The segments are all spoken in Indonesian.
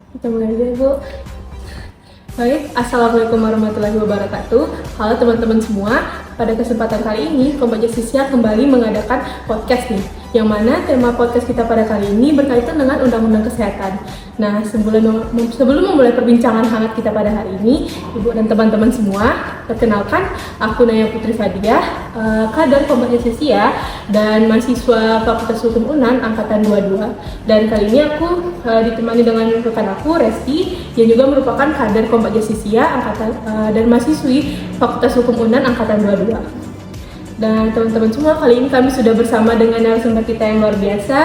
Kita mulai aja, Bu. Baik, Assalamualaikum warahmatullahi wabarakatuh. Halo teman-teman semua, pada kesempatan kali ini Kompak Justisia kembali mengadakan podcast nih, yang mana tema podcast kita pada kali ini berkaitan dengan Undang-Undang Kesehatan. Nah, sebelum memulai perbincangan hangat kita pada hari ini, Ibu dan teman-teman semua, perkenalkan, aku Naya Putri Fadiah, kader Kompak Justisia dan mahasiswa Fakultas Hukum UNAN Angkatan 22. Dan kali ini aku ditemani dengan rekan aku, Resti, yang juga merupakan kader Kompak Justisia dan mahasiswi Fakultas Hukum UNAN Angkatan 22. Dan teman-teman semua, kali ini kami sudah bersama dengan narasumber kita yang luar biasa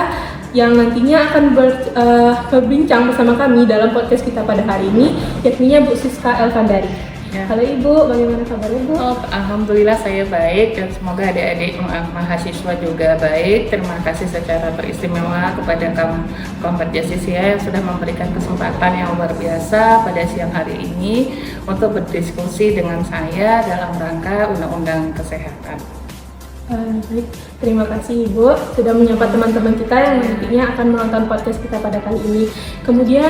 yang nantinya akan berbincang bersama kami dalam podcast kita pada hari ini, yakni Bu Siska Elfandari. Ya. Halo Ibu, bagaimana kabarnya Bu? Alhamdulillah saya baik dan semoga adik-adik mahasiswa juga baik. Terima kasih secara beristimewa kepada Kompak Justisia yang sudah memberikan kesempatan yang luar biasa pada siang hari ini untuk berdiskusi dengan saya dalam rangka Undang-Undang Kesehatan. Baik, terima kasih Ibu sudah menyapa teman-teman kita yang nantinya akan menonton podcast kita pada kali ini. Kemudian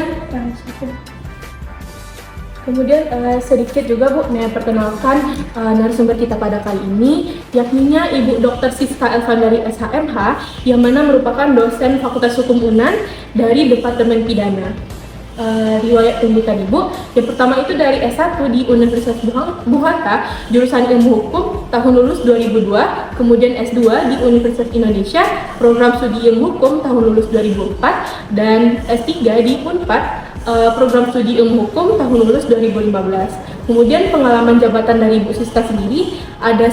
sedikit juga Bu, perkenalkan narasumber kita pada kali ini, yakninya Ibu Dr. Siska Elfandari SHMH, yang mana merupakan dosen Fakultas Hukum UNAN dari Departemen Pidana. Riwayat pendidikan Ibu, yang pertama itu dari S1 di Universitas Bung-Hatta, jurusan Ilmu Hukum, tahun lulus 2002, kemudian S2 di Universitas Indonesia, program studi Ilmu Hukum, tahun lulus 2004, dan S3 di Unpad, program studi Ilmu Hukum, tahun lulus 2015. Kemudian pengalaman jabatan dari Ibu Siska sendiri, ada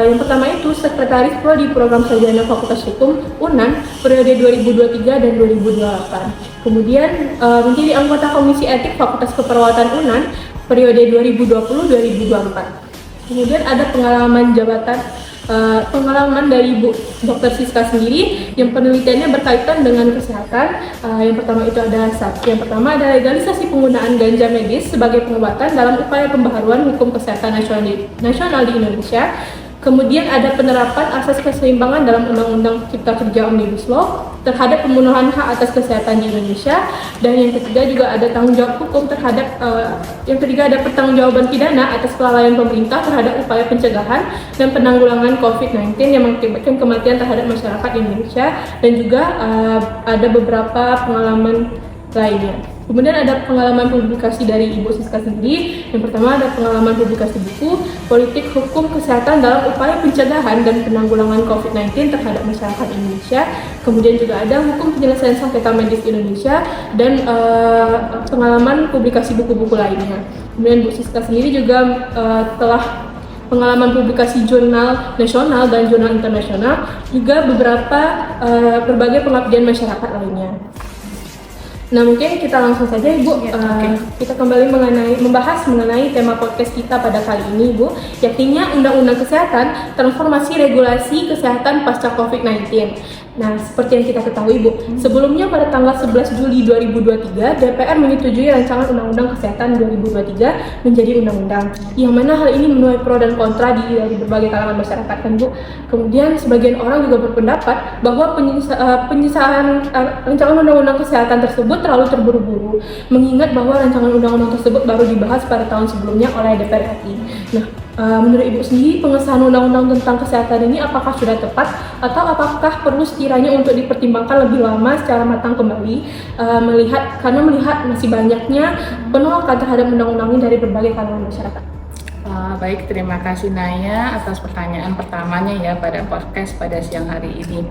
yang pertama itu Sekretaris Prodi Program Sarjana Fakultas Hukum UNAN periode 2023 dan 2028. Kemudian menjadi anggota Komisi Etik Fakultas Keperawatan UNAN periode 2020-2024. Kemudian ada pengalaman dari Ibu Dr. Siska sendiri yang penelitiannya berkaitan dengan kesehatan. Yang pertama ada legalisasi penggunaan ganja medis sebagai pengobatan dalam upaya pembaharuan hukum kesehatan nasional di Indonesia. Kemudian ada penerapan asas keseimbangan dalam Undang-Undang Cipta Kerja Omnibus Law terhadap pemenuhan hak atas kesehatan di Indonesia. Dan yang ketiga juga ada tanggung jawab hukum ada pertanggungjawaban pidana atas kelalaian pemerintah terhadap upaya pencegahan dan penanggulangan COVID-19 yang mengakibatkan kematian terhadap masyarakat Indonesia, dan juga ada beberapa pengalaman lainnya. Kemudian ada pengalaman publikasi dari Ibu Siska sendiri. Yang pertama ada pengalaman publikasi buku Politik Hukum Kesehatan dalam Upaya Pencegahan dan Penanggulangan COVID-19 terhadap Masyarakat Indonesia. Kemudian juga ada Hukum Penyelesaian Sengketa Medis Indonesia dan pengalaman publikasi buku-buku lainnya. Kemudian Bu Siska sendiri juga telah pengalaman publikasi jurnal nasional dan jurnal internasional, juga berbagai pengabdian masyarakat lainnya. Nah, mungkin kita langsung saja Ibu, kita kembali membahas mengenai tema podcast kita pada kali ini Ibu, yakni Undang-Undang Kesehatan, Transformasi Regulasi Kesehatan Pasca COVID-19. Nah, seperti yang kita ketahui Bu, sebelumnya pada tanggal 11 Juli 2023, DPR menyetujui rancangan Undang-Undang Kesehatan 2023 menjadi undang-undang, yang mana hal ini menuai pro dan kontra dari berbagai kalangan masyarakat kan Bu. Kemudian sebagian orang juga berpendapat bahwa penyesalan rancangan Undang-Undang Kesehatan tersebut terlalu terburu-buru, mengingat bahwa rancangan undang-undang tersebut baru dibahas pada tahun sebelumnya oleh DPR RI. Nah, menurut Ibu sendiri, pengesahan undang-undang tentang kesehatan ini apakah sudah tepat atau apakah perlu sekiranya untuk dipertimbangkan lebih lama secara matang kembali, karena melihat masih banyaknya penolakan terhadap undang-undang ini dari berbagai kalangan masyarakat? Baik, terima kasih Naya atas pertanyaan pertamanya ya pada podcast pada siang hari ini.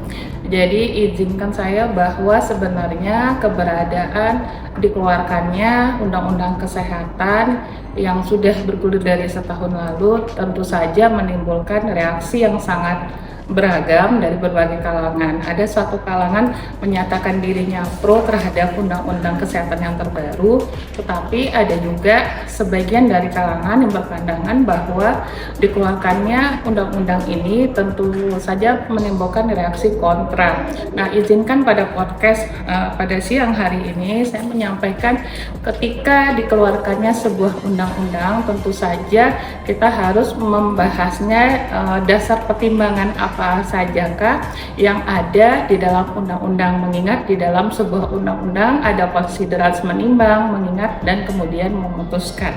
Jadi izinkan saya bahwa sebenarnya keberadaan dikeluarkannya Undang-Undang Kesehatan yang sudah bergulir dari setahun lalu tentu saja menimbulkan reaksi yang sangat beragam dari berbagai kalangan. Ada suatu kalangan menyatakan dirinya pro terhadap Undang-Undang Kesehatan yang terbaru, tetapi ada juga sebagian dari kalangan yang berpandangan bahwa dikeluarkannya undang-undang ini tentu saja menimbulkan reaksi kontra. Nah, izinkan pada podcast pada siang hari ini saya menyampaikan ketika dikeluarkannya sebuah undang-undang, tentu saja kita harus membahasnya dasar pertimbangan apa apa sajakah yang ada di dalam undang-undang, mengingat di dalam sebuah undang-undang ada konsiderasi menimbang, mengingat, dan kemudian memutuskan.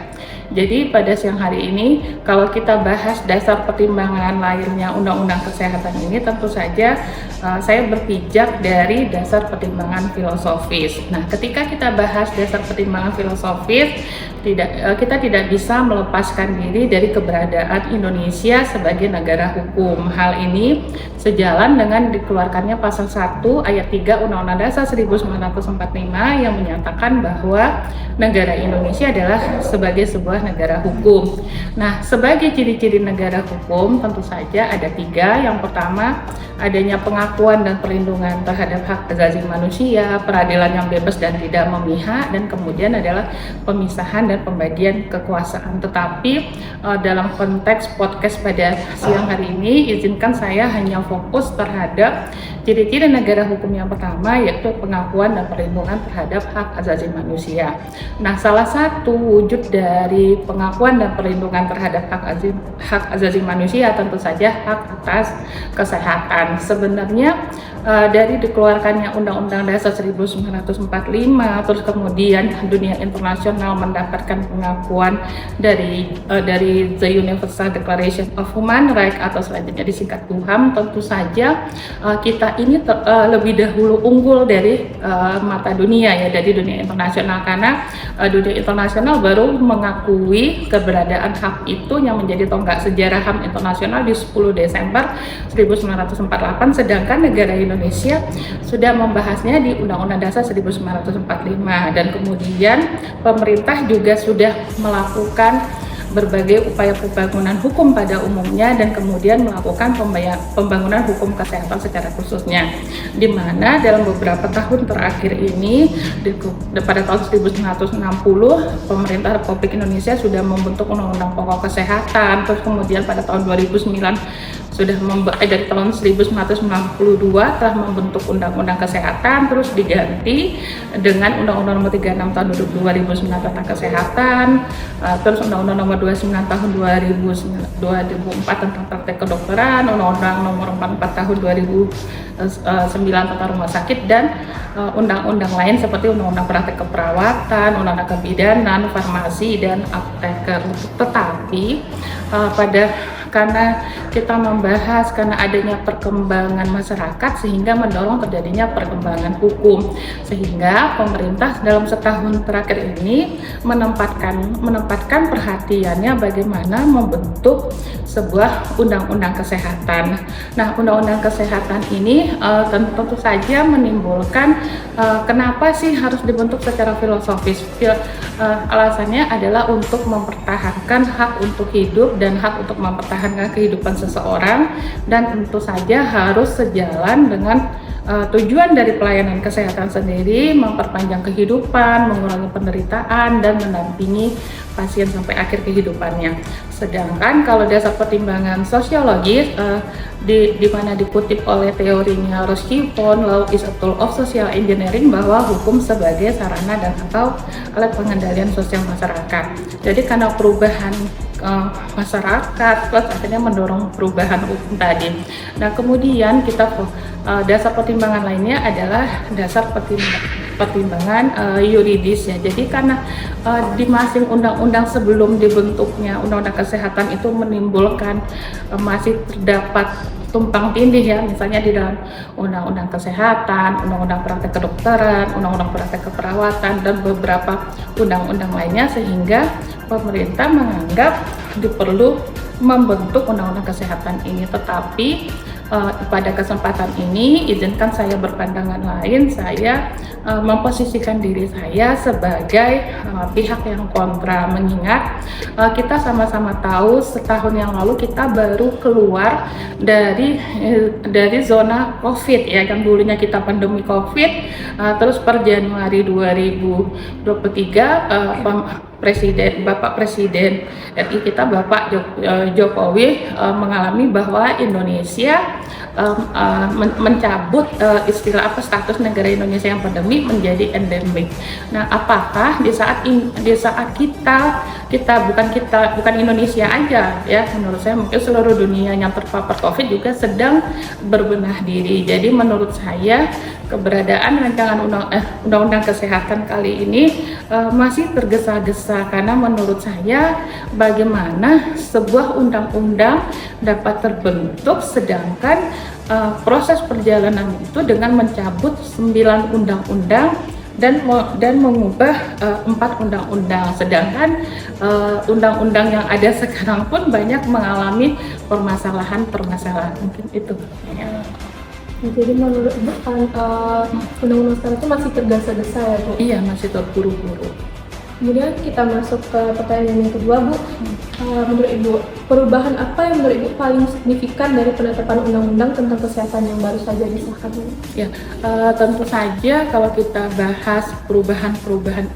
Jadi pada siang hari ini kalau kita bahas dasar pertimbangan lahirnya Undang-Undang Kesehatan ini, tentu saja saya berpijak dari dasar pertimbangan filosofis. Nah, ketika kita bahas dasar pertimbangan filosofis, kita tidak bisa melepaskan diri dari keberadaan Indonesia sebagai negara hukum. Hal ini sejalan dengan dikeluarkannya pasal 1 ayat 3 Undang-Undang Dasar 1945 yang menyatakan bahwa negara Indonesia adalah sebagai sebuah negara hukum. Nah, sebagai ciri-ciri negara hukum tentu saja ada 3. Yang pertama, adanya pengakuan dan perlindungan terhadap hak asasi manusia, peradilan yang bebas dan tidak memihak, dan kemudian adalah pemisahan dan pembagian kekuasaan. Tetapi dalam konteks podcast pada siang hari ini, izinkan saya hanya fokus terhadap ciri-ciri negara hukum yang pertama, yaitu pengakuan dan perlindungan terhadap hak asasi manusia. Nah, salah satu wujud dari pengakuan dan perlindungan terhadap hak asasi manusia tentu saja hak atas kesehatan. Sebenarnya dari dikeluarkannya Undang-Undang Dasar 1945, terus kemudian dunia internasional mendapatkan pengakuan dari The Universal Declaration of Human Rights atau selanjutnya disingkat UHAM, tentu saja kita ini lebih dahulu unggul dari mata dunia, ya, dari dunia internasional, karena dunia internasional baru mengakui keberadaan hak itu yang menjadi tonggak sejarah HAM internasional di 10 Desember 1948, sedangkan negara Indonesia sudah membahasnya di Undang-Undang Dasar 1945, dan kemudian pemerintah juga sudah melakukan berbagai upaya pembangunan hukum pada umumnya, dan kemudian melakukan pembangunan hukum kesehatan secara khususnya, di mana dalam beberapa tahun terakhir ini pada tahun 1960 pemerintah Republik Indonesia sudah membentuk Undang-Undang Pokok Kesehatan, terus kemudian pada tahun 2009 dari tahun 1992 telah membentuk Undang-Undang Kesehatan, terus diganti dengan Undang-Undang Nomor 36 tahun 2009 tentang kesehatan, terus Undang-Undang Nomor 29 tahun 2004 tentang praktek kedokteran, Undang-Undang Nomor 44 tahun 2009 tentang rumah sakit, dan undang-undang lain seperti Undang-Undang Praktek Keperawatan, Undang-Undang Kebidanan, Farmasi, dan Apteker. Tetapi karena kita membahas karena adanya perkembangan masyarakat sehingga mendorong terjadinya perkembangan hukum, sehingga pemerintah dalam setahun terakhir ini menempatkan perhatiannya bagaimana membentuk sebuah undang-undang kesehatan. Nah, undang-undang kesehatan ini tentu saja menimbulkan kenapa sih harus dibentuk secara filosofis. Alasannya adalah untuk mempertahankan hak untuk hidup dan hak untuk mempertahankan kehidupan seseorang, dan tentu saja harus sejalan dengan tujuan dari pelayanan kesehatan sendiri, memperpanjang kehidupan, mengurangi penderitaan, dan mendampingi pasien sampai akhir kehidupannya. Sedangkan kalau dasar pertimbangan sosiologis di mana dikutip oleh teorinya Rushdie von Law is a tool of social engineering, bahwa hukum sebagai sarana dan atau alat pengendalian sosial masyarakat. Jadi karena perubahan masyarakat plus akhirnya mendorong perubahan hukum tadi. Nah, kemudian kita dasar pertimbangan lainnya adalah dasar pertimbangan yuridis, ya. Jadi karena di masing undang-undang sebelum dibentuknya Undang-Undang Kesehatan itu menimbulkan masih terdapat tumpang tindih, ya, misalnya di dalam Undang-Undang Kesehatan, Undang-Undang Praktek Kedokteran, Undang-Undang Praktek Keperawatan, dan beberapa undang-undang lainnya, sehingga pemerintah menganggap diperlu membentuk Undang-Undang Kesehatan ini. Tetapi pada kesempatan ini izinkan saya berpandangan lain. Saya memposisikan diri saya sebagai pihak yang kontra, mengingat kita sama-sama tahu setahun yang lalu kita baru keluar dari zona COVID, ya, yang dulunya kita pandemi COVID, terus per Januari 2023 Bapak Presiden RI kita Jokowi mengalami bahwa Indonesia mencabut istilah status negara Indonesia yang pandemi menjadi endemik. Nah, apakah di saat bukan Indonesia aja ya, menurut saya mungkin seluruh dunia yang terpapar COVID juga sedang berbenah diri. Jadi menurut saya keberadaan rancangan undang-undang kesehatan kali ini masih tergesa-gesa, karena menurut saya bagaimana sebuah undang-undang dapat terbentuk sedangkan proses perjalanan itu dengan mencabut 9 undang-undang dan mengubah 4 undang-undang, sedangkan undang-undang yang ada sekarang pun banyak mengalami permasalahan mungkin itu ya. Jadi menurut Ibu undang-undang sekarang itu masih tergesa-gesa ya Bu? Iya, masih terburu-buru. Kemudian kita masuk ke pertanyaan yang kedua Bu. Menurut Ibu, perubahan apa yang menurut Ibu paling signifikan dari penetapan undang-undang tentang kesehatan yang baru saja disahkan ini? Ya, tentu saja kalau kita bahas perubahan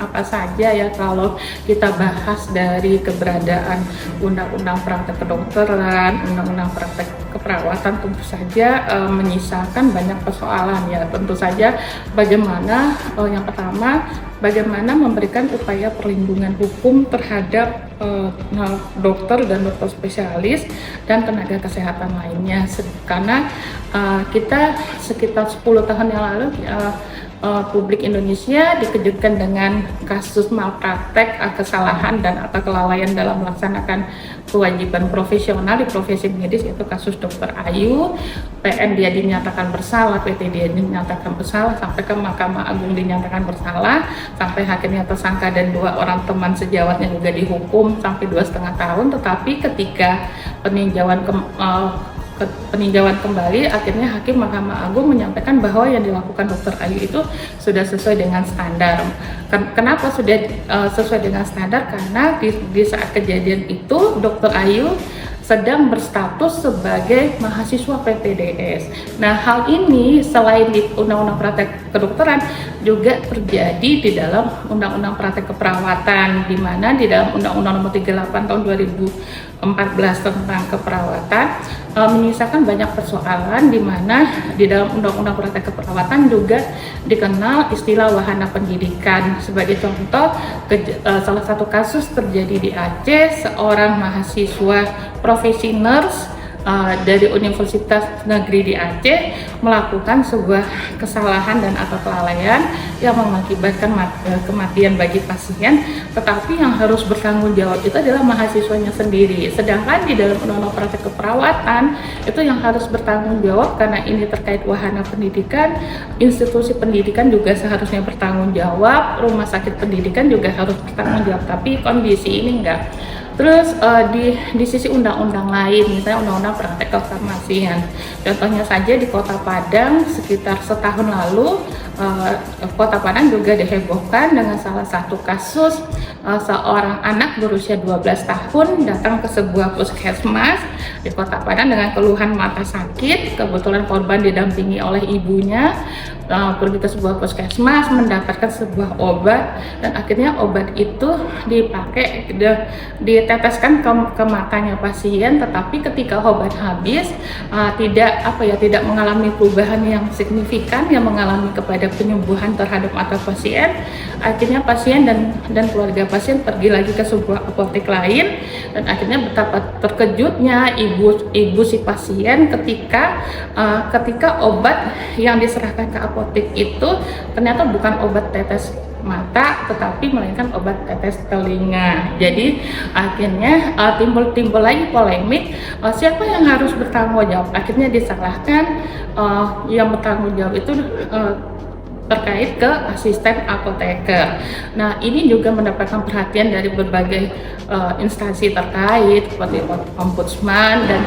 apa saja ya, kalau kita bahas dari keberadaan undang-undang praktek kedokteran, undang-undang praktek keperawatan, tentu saja menyisakan banyak persoalan ya. Tentu saja bagaimana yang pertama, bagaimana memberikan upaya perlindungan hukum terhadap dokter dan dokter spesialis dan tenaga kesehatan lainnya, karena kita sekitar 10 tahun yang lalu publik Indonesia dikejutkan dengan kasus malpraktek, kesalahan dan atau kelalaian dalam melaksanakan kewajiban profesional di profesi medis, yaitu kasus Dr. Ayu. PN dia dinyatakan bersalah, PT dia dinyatakan bersalah, sampai ke Mahkamah Agung dinyatakan bersalah, sampai akhirnya tersangka dan 2 orang teman sejawatnya juga dihukum sampai 2,5 tahun. Tetapi ketika peninjauan kembali, akhirnya Hakim Mahkamah Agung menyampaikan bahwa yang dilakukan Dr. Ayu itu sudah sesuai dengan standar. Kenapa sudah sesuai dengan standar? Karena di saat kejadian itu Dr. Ayu sedang berstatus sebagai mahasiswa PPDS. Nah, hal ini selain di Undang-Undang Praktek Kedokteran juga terjadi di dalam Undang-Undang Praktek Keperawatan, di mana di dalam Undang-Undang Nomor 38 tahun 2014 tentang keperawatan menyisakan banyak persoalan, di mana di dalam Undang-Undang Praktek Keperawatan juga dikenal istilah wahana pendidikan. Sebagai contoh, salah satu kasus terjadi di Aceh, seorang mahasiswa profesi nurse dari Universitas Negeri di Aceh melakukan sebuah kesalahan dan atau kelalaian yang mengakibatkan kematian bagi pasien, tetapi yang harus bertanggung jawab itu adalah mahasiswanya sendiri. Sedangkan di dalam Undang-Undang Praktek Keperawatan itu yang harus bertanggung jawab, karena ini terkait wahana pendidikan, institusi pendidikan juga seharusnya bertanggung jawab, rumah sakit pendidikan juga harus bertanggung jawab, tapi kondisi ini enggak. Terus di sisi undang-undang lain, misalnya undang-undang praktek kefarmasian, contohnya saja di Kota Padang sekitar setahun lalu, Kota Padang juga dihebohkan dengan salah satu kasus seorang anak berusia 12 tahun datang ke sebuah puskesmas di Kota Padang dengan keluhan mata sakit. Kebetulan korban didampingi oleh ibunya, pergi ke sebuah puskesmas mendapatkan sebuah obat, dan akhirnya obat itu dipakai diteteskan ke matanya pasien, tetapi ketika obat habis tidak mengalami perubahan yang signifikan yang mengalami kepada penyembuhan terhadap mata pasien. Akhirnya pasien dan keluarga pasien pergi lagi ke sebuah apotek lain, dan akhirnya betapa terkejutnya ibu si pasien ketika obat yang diserahkan ke apotek itu ternyata bukan obat tetes mata, tetapi melainkan obat tetes telinga. Jadi akhirnya timbul lagi polemik, siapa yang harus bertanggung jawab. Akhirnya disalahkan yang bertanggung jawab itu terkait ke asisten apoteker. Nah, ini juga mendapatkan perhatian dari berbagai instansi terkait seperti ombudsman dan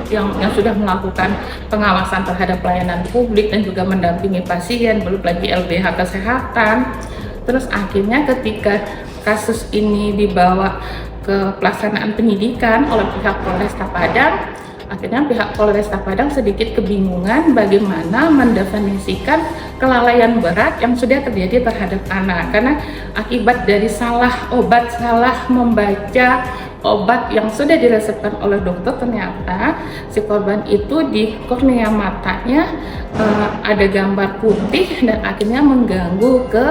yang sudah melakukan pengawasan terhadap pelayanan publik dan juga mendampingi pasien, belum lagi LBH kesehatan. Terus akhirnya ketika kasus ini dibawa ke pelaksanaan penyidikan oleh pihak Polresta Padang, Akhirnya pihak Polresta Padang sedikit kebingungan bagaimana mendefinisikan kelalaian berat yang sudah terjadi terhadap anak, karena akibat dari salah obat, salah membaca obat yang sudah diresepkan oleh dokter, ternyata si korban itu di kornea matanya ada gambar putih dan akhirnya mengganggu ke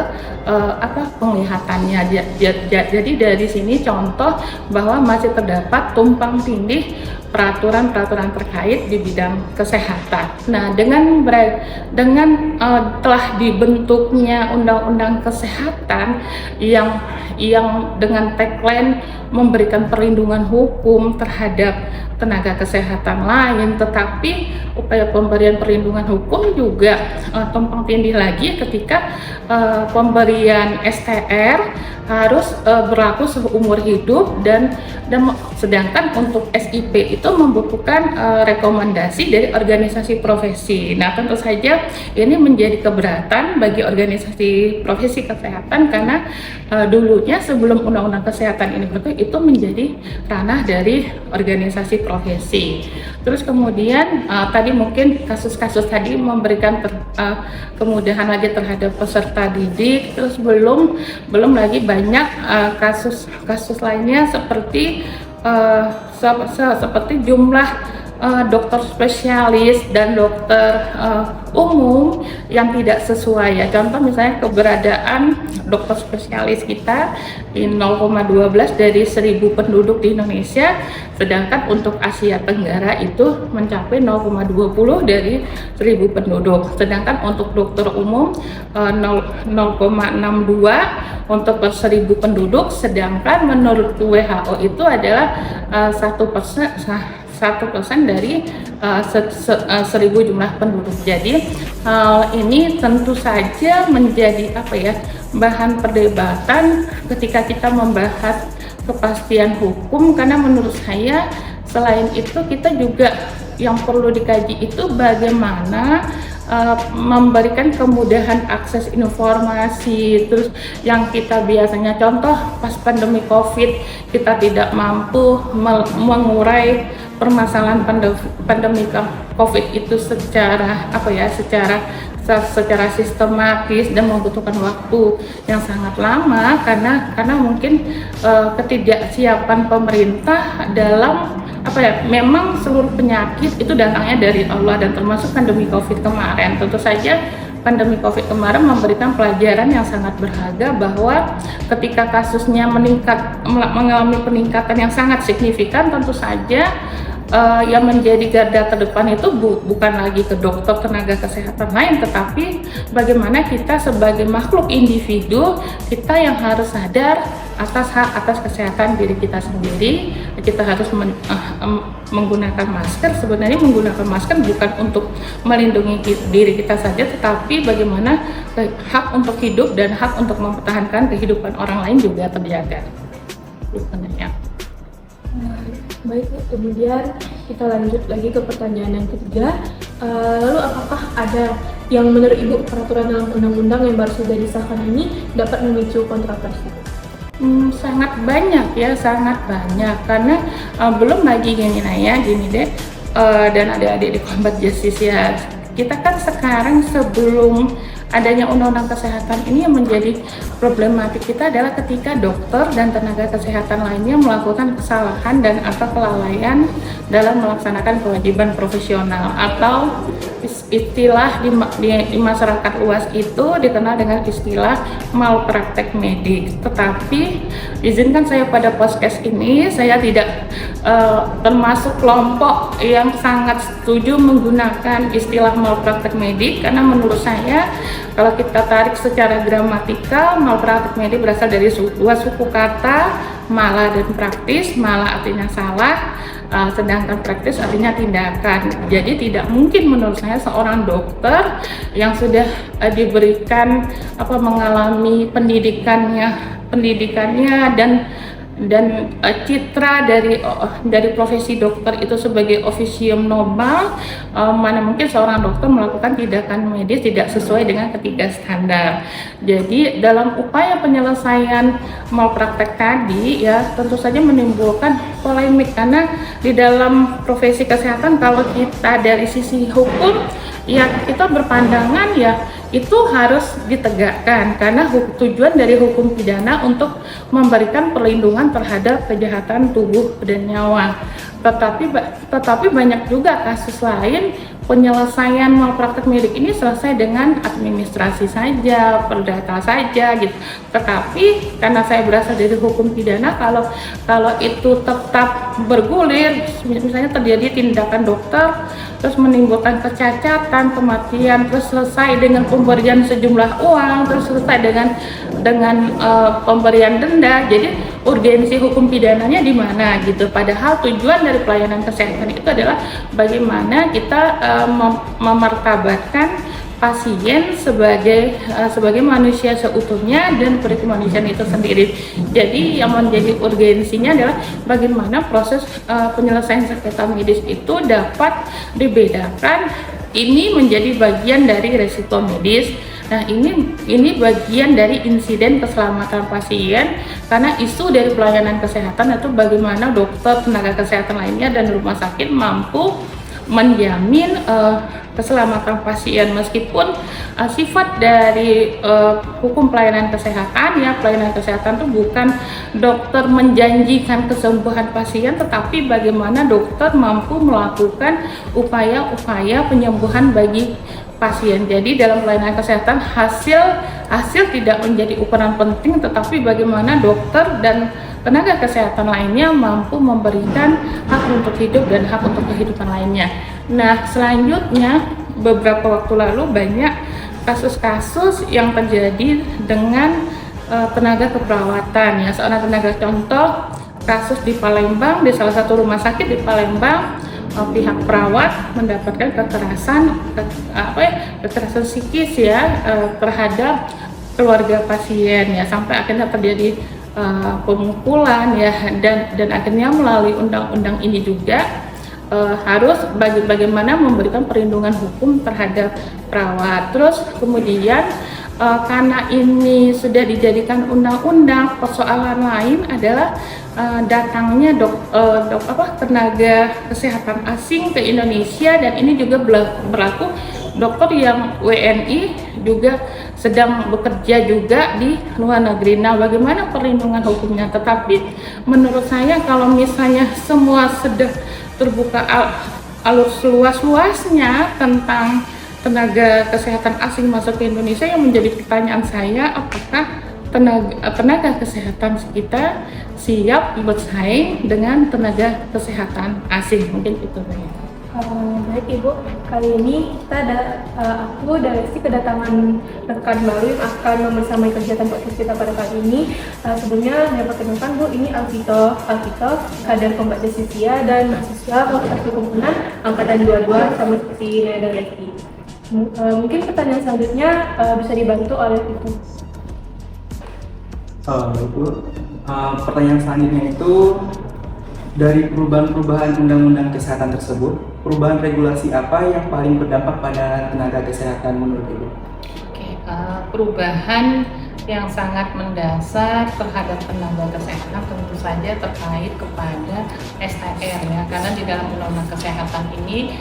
penglihatannya. Jadi dari sini contoh bahwa masih terdapat tumpang tindih peraturan-peraturan terkait di bidang kesehatan. Nah, dengan telah dibentuknya undang-undang kesehatan yang dengan tagline memberikan perlindungan hukum terhadap tenaga kesehatan lain, tetapi upaya pemberian perlindungan hukum juga tumpang tindih lagi ketika pemberian STR harus berlaku seumur hidup dan sedangkan untuk SIP itu membutuhkan rekomendasi dari organisasi profesi. Nah, tentu saja ini menjadi keberatan bagi organisasi profesi kesehatan karena dulunya sebelum undang-undang kesehatan ini berlaku itu menjadi ranah dari organisasi profesi. Terus kemudian tadi mungkin kasus-kasus tadi memberikan kemudahan lagi terhadap peserta didik. Terus belum lagi banyak kasus-kasus lainnya seperti jumlah dokter spesialis dan dokter umum yang tidak sesuai ya. Contoh misalnya keberadaan dokter spesialis kita di 0,12 dari 1000 penduduk di Indonesia, sedangkan untuk Asia Tenggara itu mencapai 0,20 dari 1000 penduduk. Sedangkan untuk dokter umum 0,62 untuk per 1000 penduduk, sedangkan menurut WHO itu adalah 1% dari 1000 jumlah penduduk. Jadi hal ini tentu saja menjadi bahan perdebatan ketika kita membahas kepastian hukum, karena menurut saya selain itu kita juga yang perlu dikaji itu bagaimana memberikan kemudahan akses informasi. Terus yang kita biasanya contoh pas pandemi COVID kita tidak mampu mengurai permasalahan pandemi COVID itu secara sistematis dan membutuhkan waktu yang sangat lama karena mungkin ketidaksiapan pemerintah dalam memang seluruh penyakit itu datangnya dari Allah dan termasuk pandemi COVID kemarin. Tentu saja pandemi COVID kemarin memberikan pelajaran yang sangat berharga bahwa ketika kasusnya mengalami peningkatan yang sangat signifikan, tentu saja yang menjadi garda terdepan itu bukan lagi ke dokter, tenaga kesehatan lain, tetapi bagaimana kita sebagai makhluk individu, kita yang harus sadar atas hak atas kesehatan diri kita sendiri. Kita harus menggunakan masker. Sebenarnya menggunakan masker bukan untuk melindungi diri kita saja, tetapi bagaimana hak untuk hidup dan hak untuk mempertahankan kehidupan orang lain juga terjaga. Sebenarnya. Baik, kemudian kita lanjut lagi ke pertanyaan yang ketiga. Lalu apakah ada yang menurut Ibu peraturan dalam undang-undang yang baru saja disahkan ini dapat memicu kontroversi? Sangat banyak ya, sangat banyak, karena belum lagi gini deh, dan adik-adik di Combat Justice ya, kita kan sekarang sebelum adanya undang-undang kesehatan ini yang menjadi problematik kita adalah ketika dokter dan tenaga kesehatan lainnya melakukan kesalahan dan atau kelalaian dalam melaksanakan kewajiban profesional, atau istilah di masyarakat luas itu dikenal dengan istilah malpraktek medik. Tetapi izinkan saya pada podcast ini saya tidak termasuk kelompok yang sangat setuju menggunakan istilah malpraktek medik, karena menurut saya kalau kita tarik secara gramatikal, malpraktek medik berasal dari dua suku kata, mala dan praktis. Mala artinya salah, sedangkan praktis artinya tindakan. Jadi tidak mungkin menurut saya seorang dokter yang sudah diberikan mengalami pendidikannya dan citra dari profesi dokter itu sebagai officium normal, mana mungkin seorang dokter melakukan tindakan medis tidak sesuai dengan ketiga standar. Jadi dalam upaya penyelesaian malpraktek tadi ya tentu saja menimbulkan polemik, karena di dalam profesi kesehatan kalau kita dari sisi hukum ya kita berpandangan ya itu harus ditegakkan, karena tujuan dari hukum pidana untuk memberikan perlindungan terhadap kejahatan tubuh dan nyawa. Tetapi banyak juga kasus lain penyelesaian malpraktek medik ini selesai dengan administrasi saja, perdata saja gitu. Tetapi karena saya berasal dari hukum pidana, kalau itu tetap bergulir, misalnya terjadi tindakan dokter terus menimbulkan kecacatan, kematian, terus selesai dengan pemberian sejumlah uang, terus selesai dengan pemberian denda. Jadi urgensi hukum pidananya di mana gitu. Padahal tujuan dari pelayanan kesehatan itu adalah bagaimana kita memartabatkan pasien sebagai manusia seutuhnya dan kemanusiaan itu sendiri. Jadi yang menjadi urgensinya adalah bagaimana proses penyelesaian sengketa medis itu dapat dibedakan. Ini menjadi bagian dari resiko medis. Nah, ini bagian dari insiden keselamatan pasien, karena isu dari pelayanan kesehatan itu bagaimana dokter, tenaga kesehatan lainnya dan rumah sakit mampu menjamin keselamatan pasien, meskipun sifat dari hukum pelayanan kesehatan ya, pelayanan kesehatan itu bukan dokter menjanjikan kesembuhan pasien, tetapi bagaimana dokter mampu melakukan upaya-upaya penyembuhan bagi pasien. Jadi dalam pelayanan kesehatan hasil tidak menjadi ukuran penting, tetapi bagaimana dokter dan tenaga kesehatan lainnya mampu memberikan hak untuk hidup dan hak untuk kehidupan lainnya. Nah, selanjutnya beberapa waktu lalu banyak kasus-kasus yang terjadi dengan tenaga keperawatan ya. Seorang tenaga, contoh kasus di Palembang, di salah satu rumah sakit di Palembang, pihak perawat mendapatkan kekerasan psikis ya terhadap keluarga pasien ya, sampai akhirnya terjadi pemukulan ya, dan akhirnya melalui undang-undang ini juga harus bagaimana memberikan perlindungan hukum terhadap perawat. Terus kemudian karena ini sudah dijadikan undang-undang, persoalan lain adalah datangnya tenaga kesehatan asing ke Indonesia, dan ini juga berlaku dokter yang WNI juga sedang bekerja juga di luar negeri. Nah, bagaimana perlindungan hukumnya? Tetapi menurut saya kalau misalnya semua sudah terbuka alur seluas-luasnya tentang tenaga kesehatan asing masuk ke Indonesia, yang menjadi pertanyaan saya, apakah tenaga kesehatan kita siap bersaing dengan tenaga kesehatan asing? Mungkin itu. Baik Ibu, kali ini aku dan Lesti kedatangan rekan baru yang akan membersamai kegiatan podcast kita pada kali ini. Sebelumnya saya perkenalkan Bu, ini Alvito, kader Kombat Jusisia dan mahasiswa Fakultas Hukum UNAN angkatan 22 sama seperti Naya dan Lesti. Mungkin pertanyaan selanjutnya bisa dibantu oleh Ibu. Bu, pertanyaan selanjutnya itu dari perubahan undang-undang kesehatan tersebut, perubahan regulasi apa yang paling berdampak pada tenaga kesehatan menurut Ibu? Oke, perubahan yang sangat mendasar terhadap tenaga kesehatan tentu saja terkait kepada STR ya, karena di dalam undang-undang kesehatan ini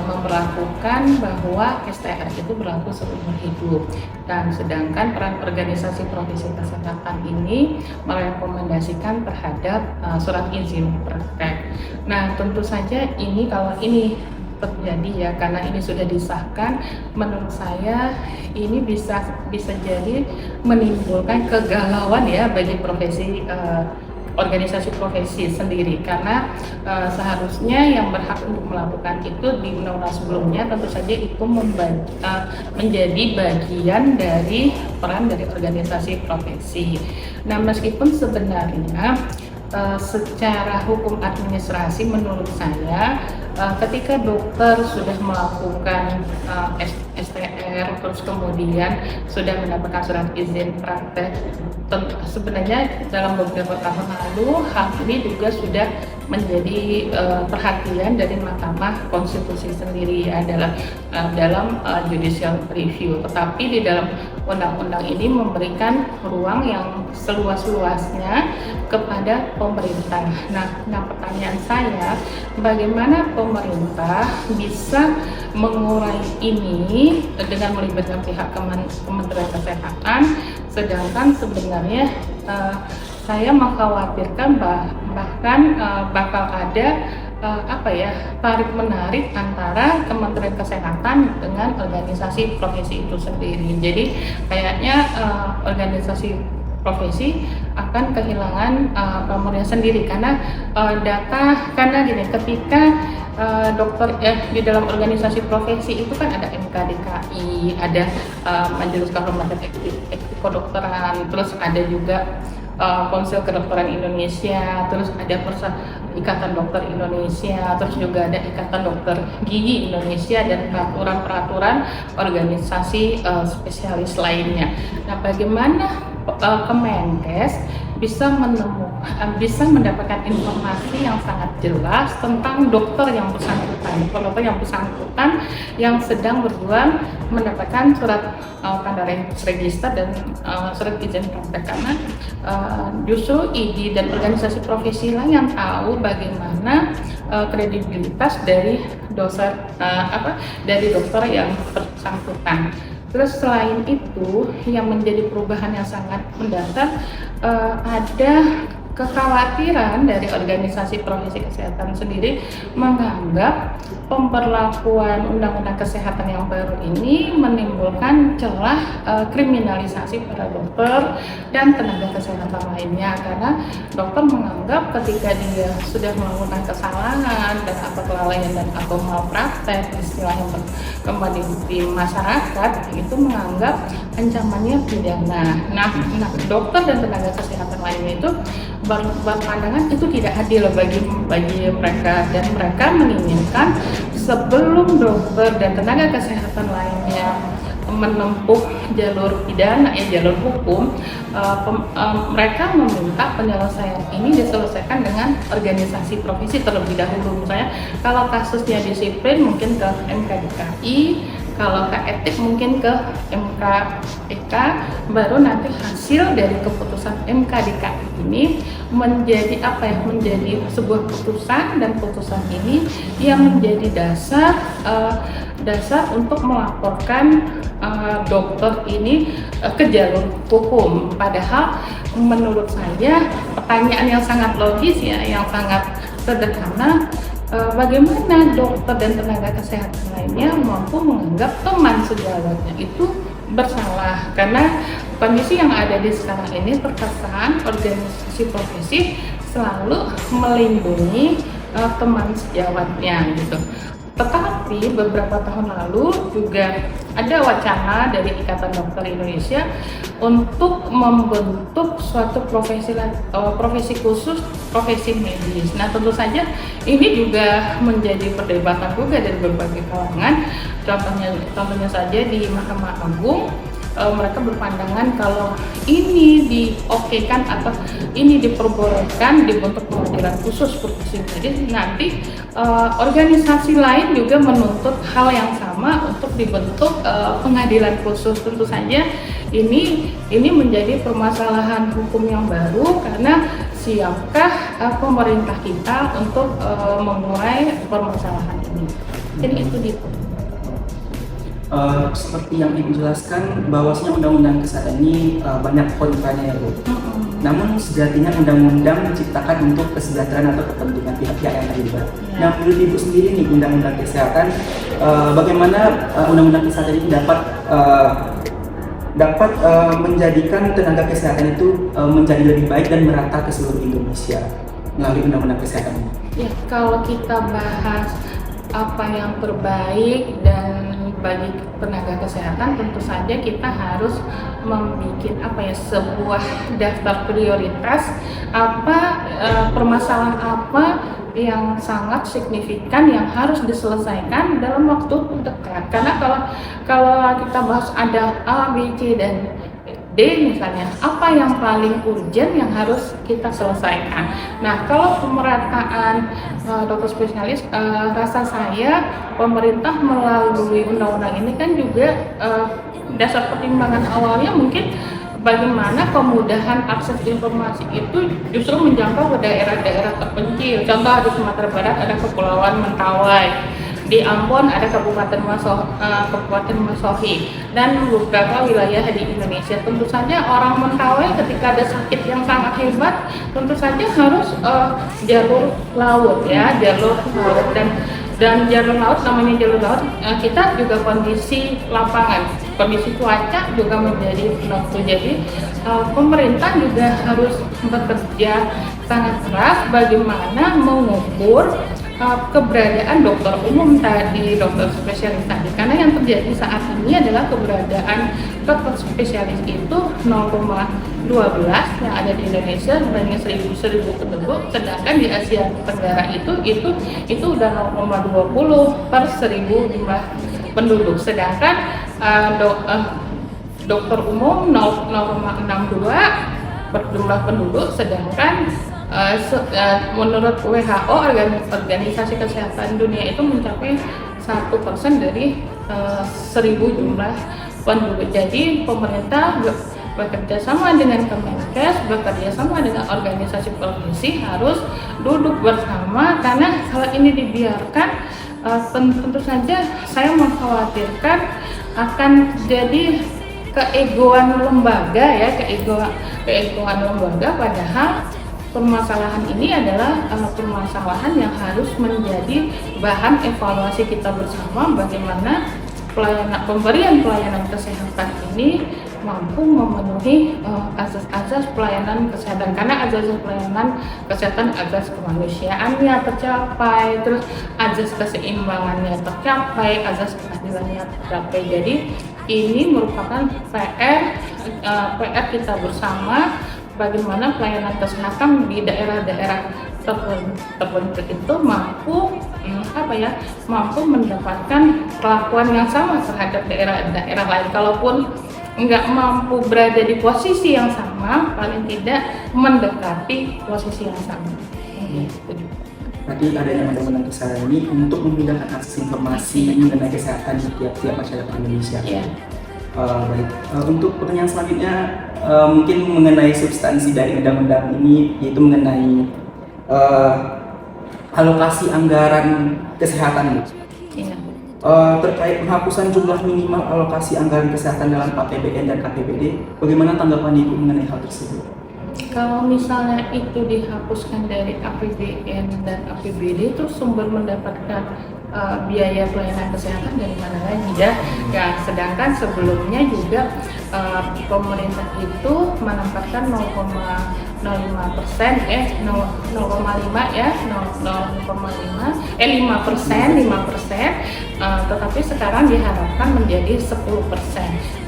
memberlakukan bahwa STR itu berlaku seumur hidup, dan sedangkan peran organisasi profesi kesehatan ini merekomendasikan terhadap surat izin praktek. Nah, tentu saja ini kalau ini terjadi ya, karena ini sudah disahkan, menurut saya ini bisa jadi menimbulkan kegalauan ya bagi profesi organisasi profesi sendiri, karena seharusnya yang berhak untuk melakukan itu di undang-undang sebelumnya tentu saja itu menjadi bagian dari peran dari organisasi profesi. Nah, meskipun sebenarnya secara hukum administrasi menurut saya ketika dokter sudah melakukan STR terus kemudian sudah mendapatkan surat izin praktek. Sebenarnya dalam beberapa tahun lalu hal ini juga sudah menjadi perhatian dari Mahkamah Konstitusi sendiri ya dalam judicial review. Tetapi di dalam undang-undang ini memberikan ruang yang seluas-luasnya kepada pemerintah. Nah, pertanyaan saya, bagaimana pemerintah bisa mengurai ini dengan melibatkan pihak Kementerian Kesehatan, sedangkan sebenarnya saya mengkhawatirkan bahkan bakal ada tarik menarik antara Kementerian Kesehatan dengan organisasi profesi itu sendiri. Jadi kayaknya organisasi profesi akan kehilangan pamornya sendiri karena ketika dokter di dalam organisasi profesi itu kan ada MKDKI, ada Majelis Kehormatan Etik Kedokteran, terus ada juga Konsil Kedokteran Indonesia, terus ada Ikatan Dokter Indonesia, terus juga ada Ikatan Dokter Gigi Indonesia dan peraturan-peraturan organisasi spesialis lainnya. Nah, bagaimana Kemenkes bisa mendapatkan informasi yang sangat jelas tentang dokter yang bersangkutan yang sedang berjuang mendapatkan surat tanda register dan surat izin praktek, karena justru ID dan organisasi profesi lain yang tahu bagaimana kredibilitas dari dari dokter yang bersangkutan. Terus selain itu, yang menjadi perubahan yang sangat mendasar, ada kekhawatiran dari organisasi profesi kesehatan sendiri menganggap pemberlakuan Undang-Undang Kesehatan yang baru ini menimbulkan celah kriminalisasi para dokter dan tenaga kesehatan lainnya, karena dokter menganggap ketika dia sudah melakukan kesalahan dan kelalaian dan atau malpraktek, istilah yang kembali di masyarakat itu menganggap ancamannya pidana. Nah, dokter dan tenaga kesehatan lainnya itu berpandangan itu tidak adil bagi mereka, dan mereka menginginkan sebelum dokter dan tenaga kesehatan lainnya menempuh jalur pidana jalur hukum, mereka meminta penyelesaian ini diselesaikan dengan organisasi profesi terlebih dahulu. Misalnya kalau kasusnya disiplin mungkin ke MKDKI, kalau ke etik mungkin ke MKEK, baru nanti hasil dari keputusan MKDKI ini menjadi menjadi sebuah putusan, dan putusan ini yang menjadi dasar untuk melaporkan dokter ini ke jalur hukum. Padahal menurut saya pertanyaan yang sangat logis yang sangat sederhana, bagaimana dokter dan tenaga kesehatan lainnya mampu menganggap teman sejawatnya itu bersalah, karena kondisi yang ada di sekarang ini terkesan organisasi profesi selalu melindungi teman sejawatnya gitu. Tetapi beberapa tahun lalu juga ada wacana dari Ikatan Dokter Indonesia untuk membentuk suatu profesi khusus, profesi medis. Nah, tentu saja ini juga menjadi perdebatan juga dari berbagai kalangan. Contohnya saja di Mahkamah Agung, mereka berpandangan kalau ini diokekan atau ini diperbolehkan dibentuk pengadilan khusus profesi medis, nanti organisasi lain juga menuntut hal yang sama untuk dibentuk pengadilan khusus. Tentu saja ini menjadi permasalahan hukum yang baru, karena siapkah pemerintah kita untuk mengurai permasalahan ini. Jadi itu seperti yang Ibu jelaskan, bahwasanya Undang-Undang Kesehatan ini banyak kontranya ya Bu. Namun sejatinya undang-undang diciptakan untuk kesejahteraan atau kepentingan pihak-pihak yang terlibat. Nah, menurut Ibu sendiri nih, Undang-Undang Kesehatan, bagaimana Undang-Undang Kesehatan ini dapat menjadikan tenaga kesehatan itu menjadi lebih baik dan merata ke seluruh Indonesia melalui Undang-Undang Kesehatan ini? Ya, kalau kita bahas apa yang terbaik dan bagi tenaga kesehatan tentu saja kita harus membuat sebuah daftar prioritas permasalahan apa yang sangat signifikan yang harus diselesaikan dalam waktu dekat. Karena kalau kita bahas ada A, B, C dan D misalnya, apa yang paling urgent yang harus kita selesaikan. Nah, kalau pemerataan dokter spesialis, rasa saya pemerintah melalui undang-undang ini kan juga dasar pertimbangan awalnya mungkin bagaimana kemudahan akses informasi itu justru menjangkau ke daerah-daerah terpencil. Contoh di Sumatera Barat ada Kepulauan Mentawai, di Ambon ada Kabupaten Masohi, dan beberapa wilayah di Indonesia. Tentu saja orang Mentawai ketika ada sakit yang sangat hebat, tentu saja harus jalur laut dan jalur laut, namanya jalur laut, kita juga kondisi lapangan, kondisi cuaca juga menjadi penentu. Jadi pemerintah juga harus bekerja sangat keras bagaimana mengukur keberadaan dokter umum tadi, dokter spesialis tadi, karena yang terjadi saat ini adalah keberadaan dokter spesialis itu 0,12 yang ada di Indonesia banding 1000 penduduk, sedangkan di Asia Tenggara itu udah 0,20 per 1000 jumlah penduduk, sedangkan dokter umum 0,62 per jumlah penduduk, sedangkan menurut WHO, Organisasi Kesehatan Dunia, itu mencapai 1% dari 1000 jumlah penduduk. Jadi pemerintah bekerja sama dengan Kemenkes, bekerja sama dengan organisasi profesi harus duduk bersama, karena kalau ini dibiarkan tentu saja saya mengkhawatirkan akan jadi keegoan lembaga keegoan lembaga, padahal permasalahan ini adalah permasalahan yang harus menjadi bahan evaluasi kita bersama, bagaimana pemberian pelayanan kesehatan ini mampu memenuhi asas-asas pelayanan kesehatan, karena asas pelayanan kesehatan, asas kemanusiaannya tercapai, terus asas keseimbangannya tercapai, asas keadilannya tercapai. Jadi ini merupakan PR kita bersama, bagaimana pelayanan kesehatan di daerah-daerah terpencil itu mampu mendapatkan perlakuan yang sama terhadap daerah-daerah lain. Kalaupun nggak mampu berada di posisi yang sama, paling tidak mendekati posisi yang sama. Berarti adanya undang-undang kesehatan ini untuk memudahkan akses informasi mengenai kesehatan di tiap-tiap masyarakat Indonesia. Yeah. Baik, untuk pertanyaan selanjutnya mungkin mengenai substansi dari undang-undang ini, yaitu mengenai alokasi anggaran kesehatan. Yeah. Terkait penghapusan jumlah minimal alokasi anggaran kesehatan dalam APBN dan APBD, bagaimana tanggapan Ibu mengenai hal tersebut? Kalau misalnya itu dihapuskan dari APBN dan APBD, itu sumber mendapatkan biaya pelayanan kesehatan dari mana lagi ya? Sedangkan sebelumnya juga pemerintah itu menempatkan 0,05%, 5%, tetapi sekarang diharapkan menjadi 10%.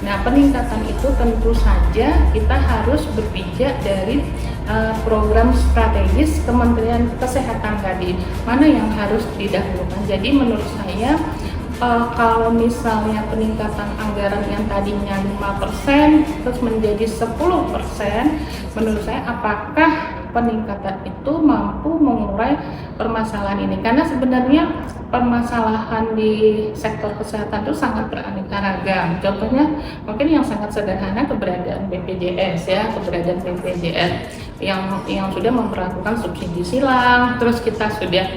Nah, peningkatan itu tentu saja kita harus berpijak dari program strategis Kementerian Kesehatan tadi, mana yang harus didahulukan. Jadi menurut saya kalau misalnya peningkatan anggaran yang tadinya 5% terus menjadi 10%, menurut saya apakah peningkatan itu mampu mengurai permasalahan ini? Karena sebenarnya permasalahan di sektor kesehatan itu sangat beraneka ragam. Contohnya mungkin yang sangat sederhana keberadaan BPJS yang sudah memperlakukan subsidi silang, terus kita sudah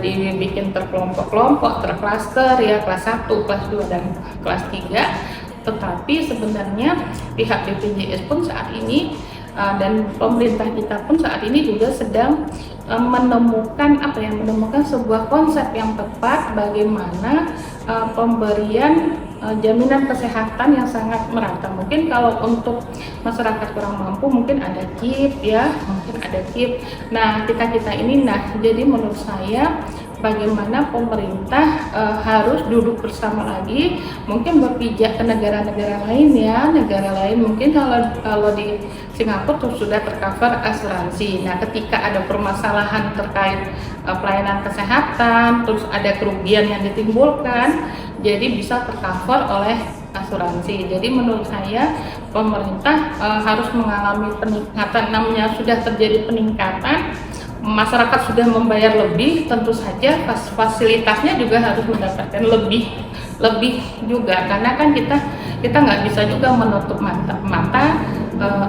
dibikin terkelompok-kelompok, terklaster ya, kelas 1, kelas 2 dan kelas 3. Tetapi sebenarnya pihak BPJS pun saat ini dan pemerintah kita pun saat ini juga sedang menemukan sebuah konsep yang tepat bagaimana pemberian jaminan kesehatan yang sangat merata. Mungkin kalau untuk masyarakat kurang mampu mungkin ada KIP ya, Nah, kita ini jadi menurut saya bagaimana pemerintah harus duduk bersama lagi, mungkin berpijak ke negara-negara lain ya, negara lain mungkin kalau di Singapura tuh sudah tercover asuransi. Nah, ketika ada permasalahan terkait pelayanan kesehatan, terus ada kerugian yang ditimbulkan, jadi bisa tercover oleh asuransi. Jadi menurut saya pemerintah harus mengalami peningkatan, namanya sudah terjadi peningkatan, masyarakat sudah membayar lebih, tentu saja fasilitasnya juga harus mendapatkan lebih juga, karena kan kita nggak bisa juga menutup mata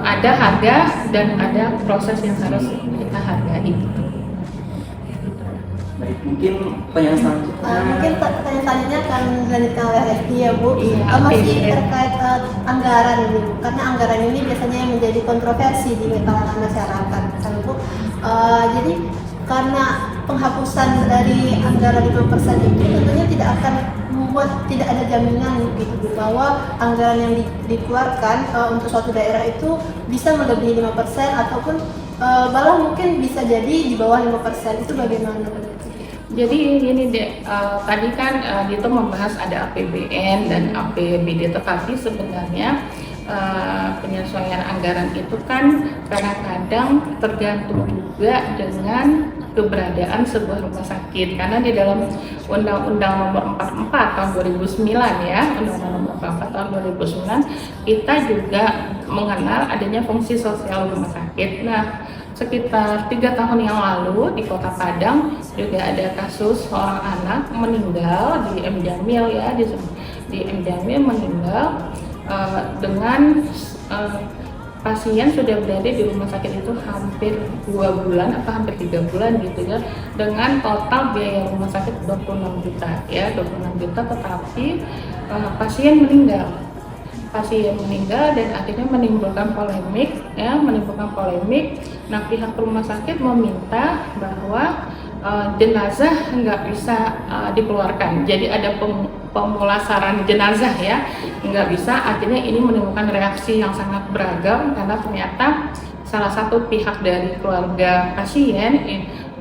ada harga dan ada proses yang harus kita hargai. Baik, mungkin pertanyaan selanjutnya. Mungkin pertanyaan selanjutnya akan dilanjutkan oleh Resti ya Bu. Iya, Masih oke. terkait anggaran ini Bu, karena anggaran ini biasanya yang menjadi kontroversi di kalangan masyarakat kan Bu. Jadi karena penghapusan dari anggaran 5% itu tentunya tidak akan membuat tidak ada jaminan gitu Bu, bahwa anggaran yang dikeluarkan untuk suatu daerah itu bisa melebihi 5% ataupun malah mungkin bisa jadi di bawah 5%. Itu bagaimana Bu? Jadi ini deh, tadi kan Dito membahas ada APBN dan APBD, tetapi sebenarnya penyesuaian anggaran itu kan kadang-kadang tergantung juga dengan keberadaan sebuah rumah sakit, karena di dalam Undang-Undang Nomor 44 Tahun 2009 ya, Undang-Undang Nomor 44 Tahun 2009 kita juga mengenal adanya fungsi sosial rumah sakit. Nah, sekitar 3 tahun yang lalu di Kota Padang juga ada kasus seorang anak meninggal di M Jamil ya, di M Jamil meninggal dengan pasien sudah berada di rumah sakit itu hampir 2 bulan atau hampir 3 bulan gitu ya, dengan total biaya rumah sakit 26 juta ya, 26 juta, tetapi pasien meninggal dan akhirnya menimbulkan polemik. Nah, pihak rumah sakit meminta bahwa jenazah nggak bisa dikeluarkan, jadi ada pemulasaran jenazah ya, nggak bisa. Akhirnya ini menimbulkan reaksi yang sangat beragam, karena ternyata salah satu pihak dari keluarga pasien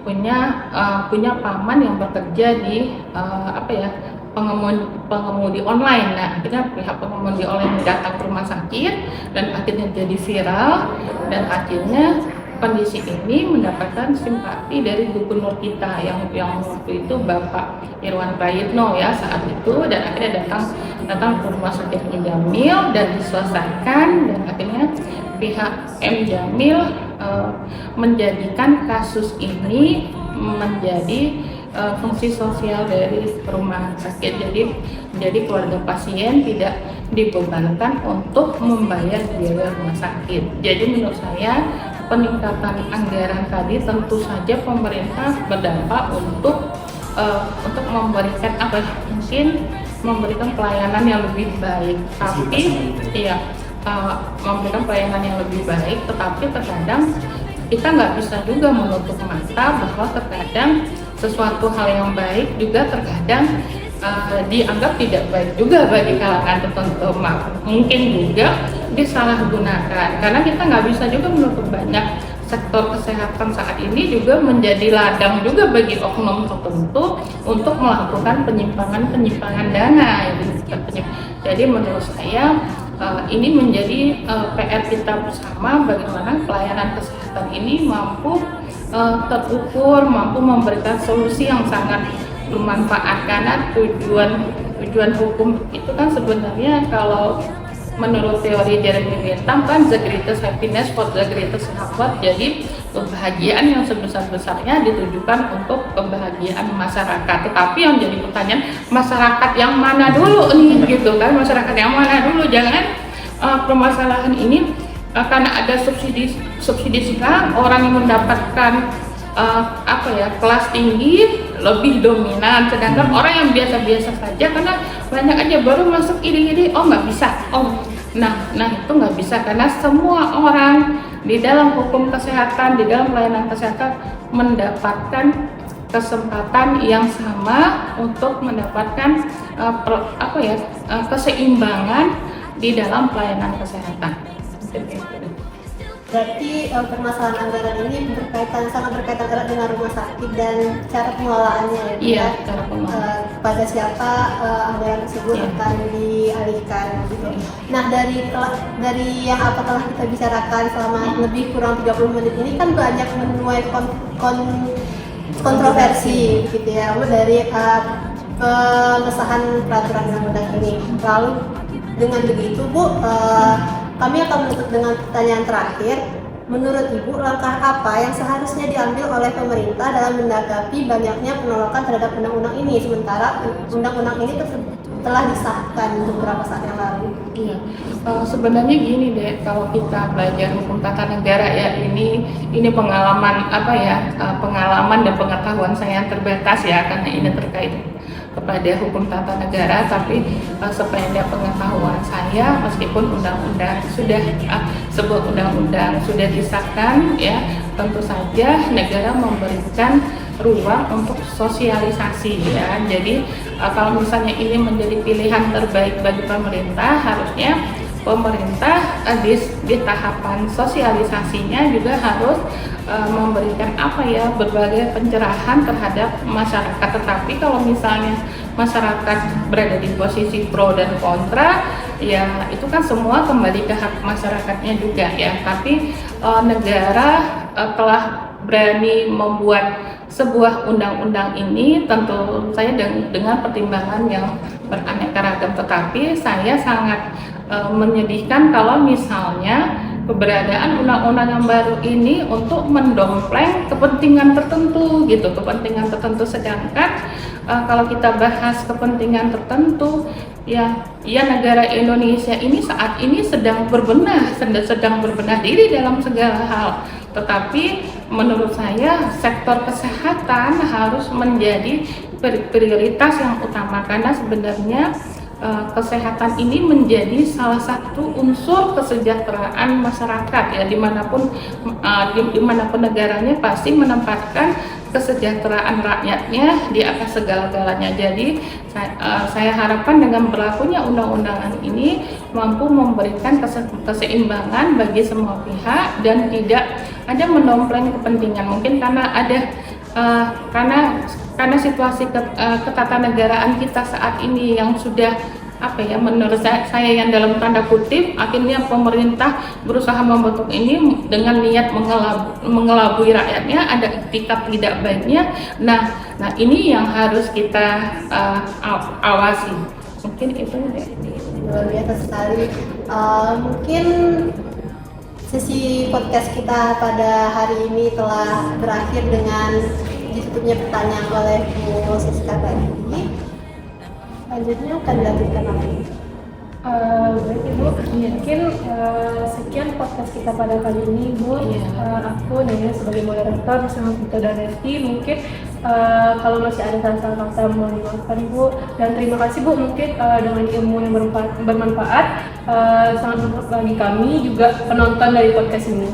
punya paman yang bekerja di pengemudi online. Nah, akhirnya pihak pengemudi online datang ke rumah sakit dan akhirnya jadi viral, dan akhirnya kondisi ini mendapatkan simpati dari gubernur kita yang waktu itu Bapak Irwan Prayitno ya saat itu, dan akhirnya datang ke rumah sakit M Jamil dan diselesaikan, dan akhirnya pihak M Jamil menjadikan kasus ini menjadi fungsi sosial dari rumah sakit. Jadi keluarga pasien tidak dibebankan untuk membayar biaya rumah sakit. Jadi menurut saya peningkatan anggaran tadi tentu saja pemerintah berdampak untuk memberikan memberikan pelayanan yang lebih baik. Tapi memberikan pelayanan yang lebih baik, tetapi terkadang kita nggak bisa juga menutup mata bahwa terkadang sesuatu hal yang baik juga terkadang dianggap tidak baik juga bagi kalangan tertentu. Mungkin juga disalahgunakan, karena kita nggak bisa juga menutup banyak sektor kesehatan saat ini juga menjadi ladang juga bagi oknum tertentu untuk melakukan penyimpangan dana. Jadi menurut saya ini menjadi PR kita bersama, bagaimana pelayanan kesehatan ini mampu terukur, mampu memberikan solusi yang sangat bermanfaat, karena tujuan hukum itu kan sebenarnya kalau menurut teori Jeremy Bentham kan the greatest happiness for the greatest comfort. Jadi kebahagiaan yang sebesar-besarnya ditujukan untuk kebahagiaan masyarakat. Tetapi yang jadi pertanyaan, masyarakat yang mana dulu nih gitu kan, masyarakat yang mana dulu. Jangan permasalahan ini karena ada subsidi sekarang, orang yang mendapatkan kelas tinggi lebih dominan, sedangkan orang yang biasa-biasa saja, karena banyak aja baru masuk ide-ide, nggak bisa, nah itu nggak bisa, karena semua orang di dalam hukum kesehatan, di dalam pelayanan kesehatan mendapatkan kesempatan yang sama untuk mendapatkan keseimbangan di dalam pelayanan kesehatan. Berarti permasalahan anggaran ini sangat berkaitan erat dengan rumah sakit dan cara pengelolaannya ya. Iya, cara pengelolaan. Pada siapa anggaran tersebut Iya. akan dialihkan gitu. Nah, dari yang apa telah kita bicarakan selama lebih kurang 30 menit ini kan banyak menuai kontroversi gitu ya, dari pengesahan peraturan undang-undang ini. Lalu dengan begitu Bu, kami akan menutup dengan pertanyaan terakhir. Menurut Ibu, langkah apa yang seharusnya diambil oleh pemerintah dalam menanggapi banyaknya penolakan terhadap undang-undang ini, sementara undang-undang ini telah disahkan beberapa saat yang lalu? Iya, sebenarnya gini deh, kalau kita belajar hukum tata negara ya, ini pengalaman pengalaman dan pengetahuan saya yang terbatas ya, karena ini terkait kepada hukum tata negara, tapi sependek pengetahuan saya, meskipun sebuah undang-undang sudah disahkan ya, tentu saja negara memberikan ruang untuk sosialisasi ya. Jadi kalau misalnya ini menjadi pilihan terbaik bagi pemerintah, harusnya pemerintah di tahapan sosialisasinya juga harus memberikan berbagai pencerahan terhadap masyarakat. Tetapi kalau misalnya masyarakat berada di posisi pro dan kontra, ya itu kan semua kembali ke hak masyarakatnya juga ya. Tapi negara telah berani membuat sebuah undang-undang ini, tentu saya dengan pertimbangan yang beraneka ragam, tetapi saya sangat menyedihkan kalau misalnya keberadaan undang-undang yang baru ini untuk mendompleng kepentingan tertentu gitu, sedangkan kalau kita bahas kepentingan tertentu ya negara Indonesia ini saat ini sedang berbenah diri dalam segala hal. Tetapi menurut saya sektor kesehatan harus menjadi prioritas yang utama, karena sebenarnya kesehatan ini menjadi salah satu unsur kesejahteraan masyarakat ya, dimanapun negaranya pasti menempatkan kesejahteraan rakyatnya di atas segala-galanya. Jadi saya harapkan dengan berlakunya undang-undangan ini mampu memberikan keseimbangan bagi semua pihak dan tidak ada mendompleng kepentingan. Mungkin karena situasi ketatanegaraan kita saat ini yang sudah menurut saya yang dalam tanda kutip, akhirnya pemerintah berusaha membentuk ini dengan niat mengelabui rakyatnya, ada etikat tidak baiknya. Nah ini yang harus kita awasi. Mungkin itu deh. Luar biasa sekali. Mungkin sesi podcast kita pada hari ini telah berakhir dengan ditutupnya pertanyaan oleh Bu Siska tadi. Selanjutnya akan dilanjutkan lagi. Baik Ibu, mungkin sekian podcast kita pada kali ini Bu. Aku Naya sebagai moderator bersama Vito dan Resti. Mungkin kalau masih ada salah-salah kata mohon dimaafkan Bu, dan terima kasih Bu, mungkin dengan ilmu yang bermanfaat sangat bermanfaat bagi kami juga penonton dari podcast ini.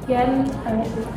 Sekian, terima kasih.